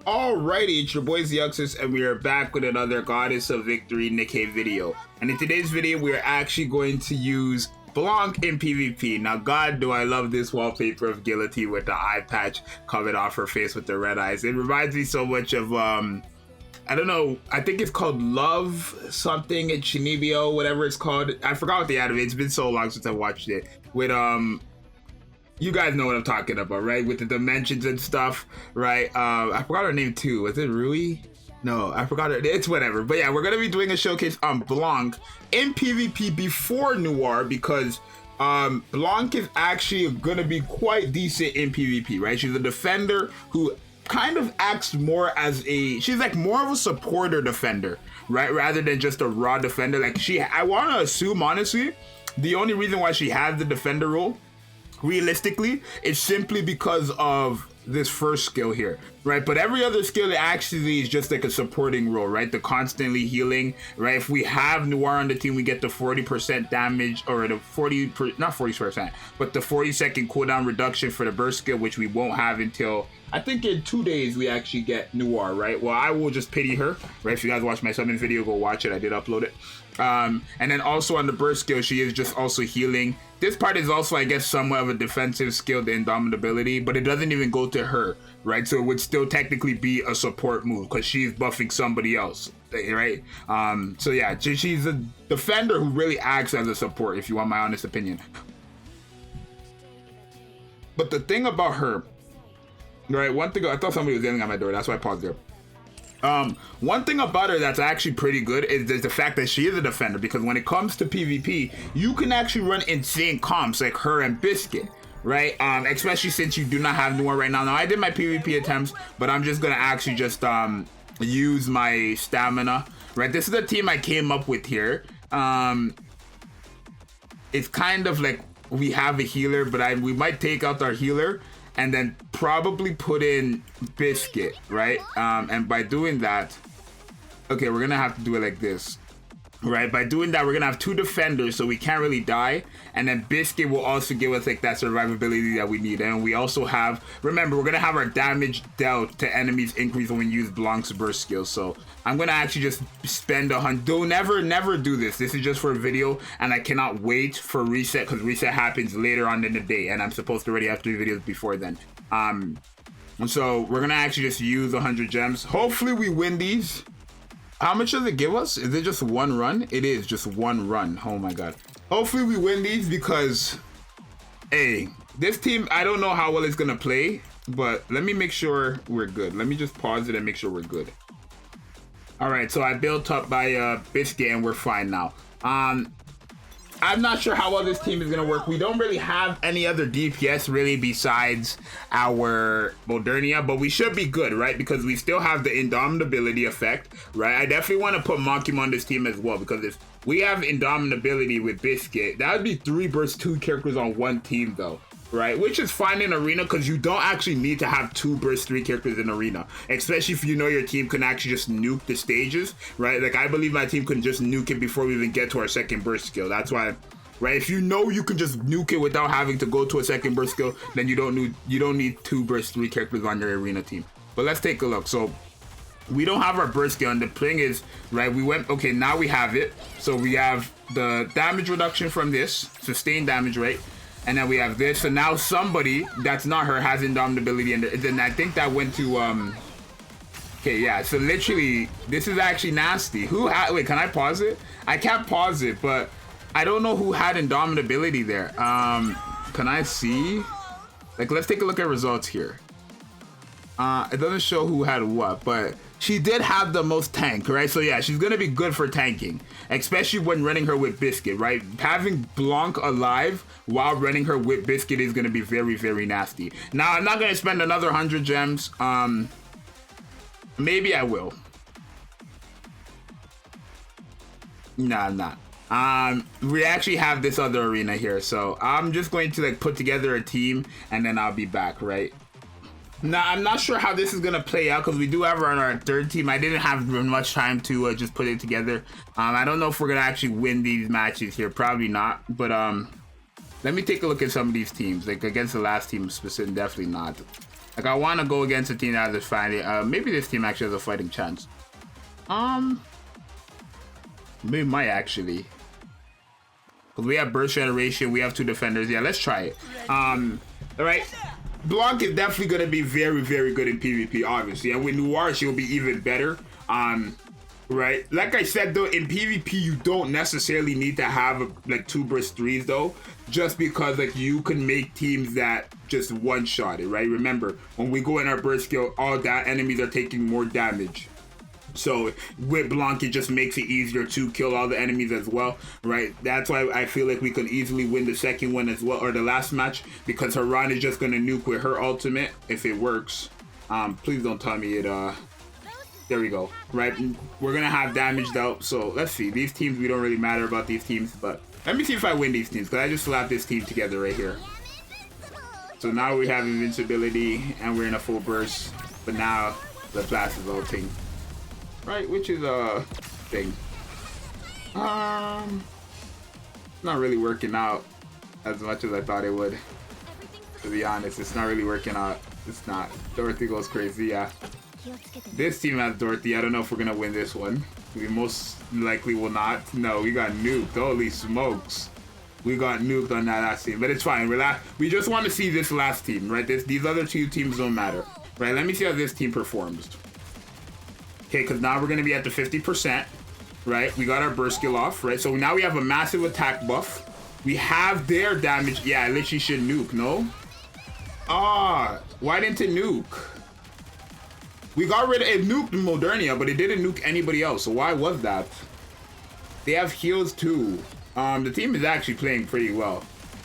Alrighty, it's your boy Zxous, and we are back with another Goddess of Victory Nikke video. And in today's video, we are actually going to use BLANC in PvP. Now, God, do I love this wallpaper of Guillotine with the eye patch coming off her face with the red eyes. It reminds me so much of, I don't know, I think it's called Love something in Shinibio, whatever it's called. I forgot what the anime is. It's been so long since I watched it. With, you guys know what I'm talking about, right? With the dimensions and stuff, right? I forgot her name too. Was it Rui? No, I forgot it. It's whatever. But yeah, we're gonna be doing a showcase on BLANC in PvP before Noir because BLANC is actually gonna be quite decent in PvP, right? She's a defender who kind of acts more as she's like more of a supporter defender, right? Rather than just a raw defender. Like I wanna assume, honestly, the only reason why she has the defender role realistically, it's simply because of this first skill here, right? But every other skill actually is just like a supporting role, right? The constantly healing, right? If we have Noir on the team, we get the 40% damage, or the not 40%, but the 40-second cooldown reduction for the burst skill, which we won't have until, I think in 2 days we actually get Noir, right? Well, I will just pity her, right? If you guys watch my summon video, go watch it. I did upload it. And then also on the burst skill, she is just also healing. This part is also, I guess, somewhat of a defensive skill, the indomitability, but it doesn't even go to her, right? So it would still technically be a support move because she's buffing somebody else, right? So yeah, she's a defender who really acts as a support, if you want my honest opinion. But the thing about her, right, one thing, I thought somebody was yelling at my door, that's why I paused there. One thing about her that's actually pretty good is the fact that she is a defender, because when it comes to PvP, you can actually run insane comps like her and Biscuit, right? Especially since you do not have Noir right now. Now, I did my PvP attempts, but I'm just gonna actually just use my stamina, right? This is the team I came up with here. It's kind of like we have a healer, but we might take out our healer and then probably put in Biscuit, right? And by doing that, okay, we're gonna have to do it like this, right? By doing that, we're gonna have 2 defenders, so we can't really die, and then Biscuit will also give us like that survivability that we need. And we also have, remember, we're gonna have our damage dealt to enemies increase when we use BLANC's burst skill. So I'm gonna actually just spend 100. Don't never do this. This is just for a video, and I cannot wait for reset because reset happens later on in the day, and I'm supposed to already have 3 videos before then. So we're gonna actually just use 100 gems. Hopefully we win these. How much does it give us? Is it just 1 run? It is just 1 run. Oh my god. Hopefully we win these because, hey, this team, I don't know how well it's gonna play, but let me make sure we're good. Let me just pause it and make sure we're good. All right, so I built up by Biscuit and we're fine now. I'm not sure how well this team is gonna work. We don't really have any other DPS really besides our Modernia, but we should be good, right? Because we still have the indomitability effect, right? I definitely want to put Makima on this team as well, because if we have indomitability with Biscuit, that would be 3 burst 2 characters on 1 team though, right? Which is fine in arena because you don't actually need to have 2 burst 3 characters in arena, especially if you know your team can actually just nuke the stages, right? Like I believe my team can just nuke it before we even get to our second burst skill. That's why, right? If you know you can just nuke it without having to go to a second burst skill, then you don't need 2 burst 3 characters on your arena team. But let's take a look. So we don't have our burst skill, and the thing is, right, we went, okay, now we have it. So we have the damage reduction from this, sustained damage, right? And then we have this. So now somebody that's not her has indomitability, and then I think that went to okay, yeah, so literally this is actually nasty. Wait, can I pause it? I can't pause it, but I don't know who had indomitability there. Can I see? Like, let's take a look at results here. It doesn't show who had what, but she did have the most tank, right? So yeah, she's gonna be good for tanking, especially when running her with Biscuit, right? Having BLANC alive while running her with Biscuit is gonna be very, very nasty. Now, I'm not gonna spend another 100 gems. Maybe I will. Nah, I'm not. We actually have this other arena here, so I'm just going to like put together a team and then I'll be back, right? Now, I'm not sure how this is gonna play out because we do have our 3rd team. I didn't have much time to just put it together. I don't know if we're gonna actually win these matches here. Probably not, but let me take a look at some of these teams. Like against the last team specifically, definitely not. Like, I want to go against a team that has a fighting. Maybe this team actually has a fighting chance. Maybe might actually. Because we have burst generation, we have 2 defenders. Yeah, let's try it. All right. BLANC is definitely going to be very, very good in PvP, obviously. And with Noir, she'll be even better. Right? Like I said, though, in PvP, you don't necessarily need to have, like, 2 burst 3s, though. Just because, like, you can make teams that just one-shot it, right? Remember, when we go in our burst skill, all that enemies are taking more damage. So with BLANC, it just makes it easier to kill all the enemies as well, right? That's why I feel like we can easily win the second one as well, or the last match, because her run is just gonna nuke with her ultimate if it works. Please don't tell me it. There we go. Right, we're gonna have damage though. So let's see. These teams, we don't really matter about these teams, but let me see if I win these teams, because I just slapped this team together right here. So now we have invincibility and we're in a full burst, but now the blast is ulting. Right, which is a thing. Not really working out as much as I thought it would. To be honest, it's not really working out. It's not. Dorothy goes crazy, yeah. This team has Dorothy. I don't know if we're gonna win this one. We most likely will not. No, we got nuked. Holy smokes. We got nuked on that last team, but it's fine. We just want to see this last team, right? These other 2 teams don't matter. Right, let me see how this team performs. Okay, because now we're going to be at the 50%, right? We got our burst skill off, right? So now we have a massive attack buff. We have their damage. Yeah, I literally should nuke, no? Why didn't it nuke? We got rid of it, nuked Modernia, but it didn't nuke anybody else. So why was that? They have heals too. The team is actually playing pretty well,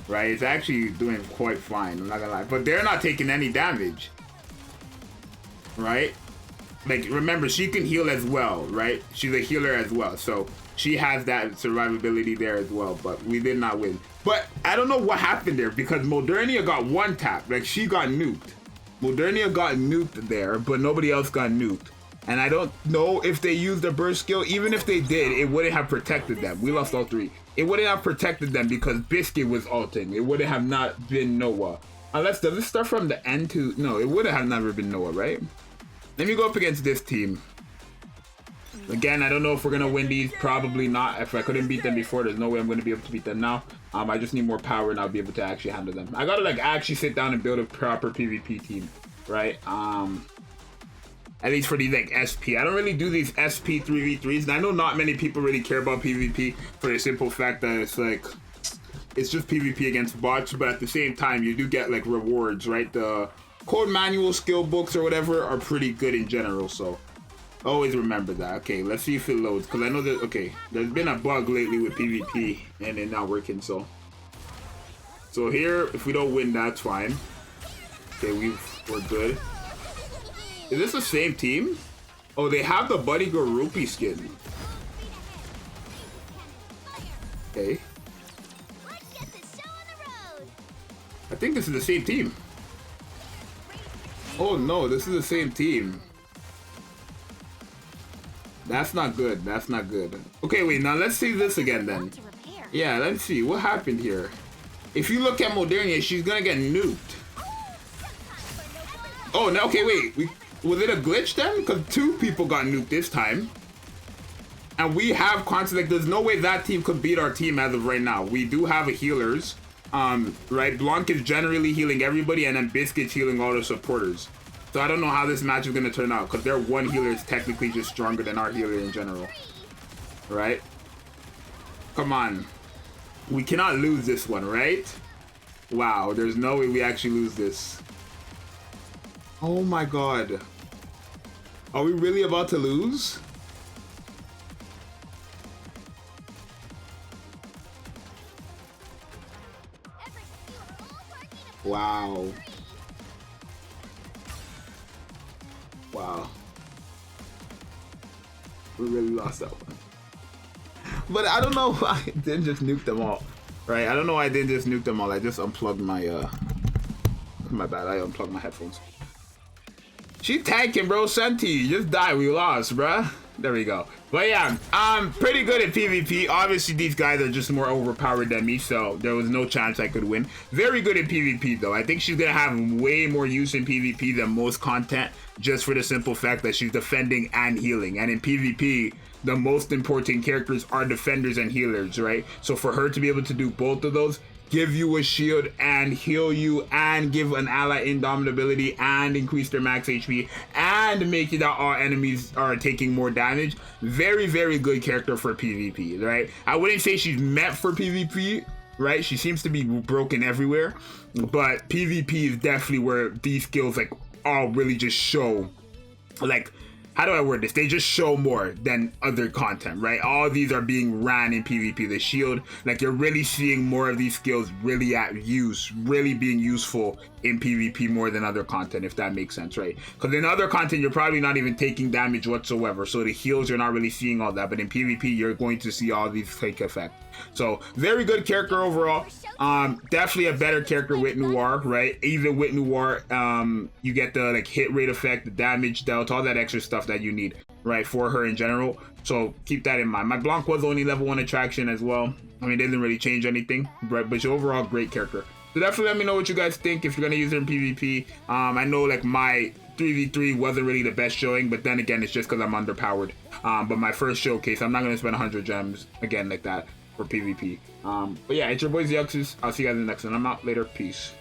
right? It's actually doing quite fine, I'm not gonna lie. But they're not taking any damage, right? Like, remember, she can heal as well, right? She's a healer as well, so she has that survivability there as well, but we did not win. But I don't know what happened there, because Modernia got 1 tap. Like, she got nuked. Modernia got nuked there, but nobody else got nuked. And I don't know if they used their burst skill. Even if they did, it wouldn't have protected them. We lost all 3. It wouldn't have protected them because Biscuit was ulting. It wouldn't have not been Noah. Unless, does it start from the end to... No, it would have never been Noah, right? Let me go up against this team. Again, I don't know if we're going to win these. Probably not. If I couldn't beat them before, there's no way I'm going to be able to beat them now. I just need more power and I'll be able to actually handle them. I got to, like, actually sit down and build a proper PvP team, right? At least for these, like, SP. I don't really do these SP 3v3s. And I know not many people really care about PvP for the simple fact that it's, like... It's just PvP against bots. But at the same time, you do get, like, rewards, right? The... Code manual skill books or whatever are pretty good in general, so always remember that. Okay, let's see if it loads, because I know that, okay, there's been a bug lately with PvP and it not working, so here, if we don't win, that's fine. Okay, we're good. Is this the same team? Oh, they have the Buddy Girl Rupee skin. Okay, I think this is the same team. Oh no, this is the same team. That's not good. That's not good. Okay, wait, now let's see this again then. Yeah, let's see. What happened here? If you look at Modernia, she's gonna get nuked. Oh, no, okay, wait. Was it a glitch then? Because 2 people got nuked this time. And we have constant, like, there's no way that team could beat our team as of right now. We do have a healers. Right, BLANC is generally healing everybody, and then Biscuit's healing all the supporters. So I don't know how this match is gonna turn out, because their 1 healer is technically just stronger than our healer in general. Right? Come on. We cannot lose this one, right? Wow, there's no way we actually lose this. Oh my god. Are we really about to lose? Wow. Wow. We really lost that one. But I don't know why I didn't just nuke them all. Right? I don't know why I didn't just nuke them all. I just unplugged my my bad, I unplugged my headphones. She tanking, bro. Senti, just die. We lost, bruh. There we go. But yeah, pretty good at PvP. Obviously, these guys are just more overpowered than me, so there was no chance I could win. Very good at PvP, though. I think she's gonna have way more use in PvP than most content, just for the simple fact that she's defending and healing. And in PvP, the most important characters are defenders and healers, right? So for her to be able to do both of those, give you a shield and heal you and give an ally indomitability and increase their max HP and make it that all enemies are taking more damage. Very, very good character for PvP, right? I wouldn't say she's meant for PvP, right? She seems to be broken everywhere, but PvP is definitely where these skills like all really just show, like, how do I word this? They just show more than other content, right? All these are being ran in PvP. The shield, like, you're really seeing more of these skills really at use, really being useful in PvP more than other content, if that makes sense, right? Because in other content, you're probably not even taking damage whatsoever. So the heals, you're not really seeing all that. But in PvP, you're going to see all these take effect. So very good character overall. Definitely a better character with Noir, right? Even with Noir, you get the like hit rate effect, the damage dealt, all that extra stuff that you need, right, for her in general. So keep that in mind. My BLANC was only level 1 attraction as well. I mean, it didn't really change anything, but she's overall great character. So definitely let me know what you guys think if you're gonna use her in PvP. I know like my 3v3 wasn't really the best showing, but then again, it's just because I'm underpowered. But my first showcase, I'm not gonna spend 100 gems again like that for PvP. But yeah, it's your boy Zxous. I'll see you guys in the next one. I'm out later. Peace.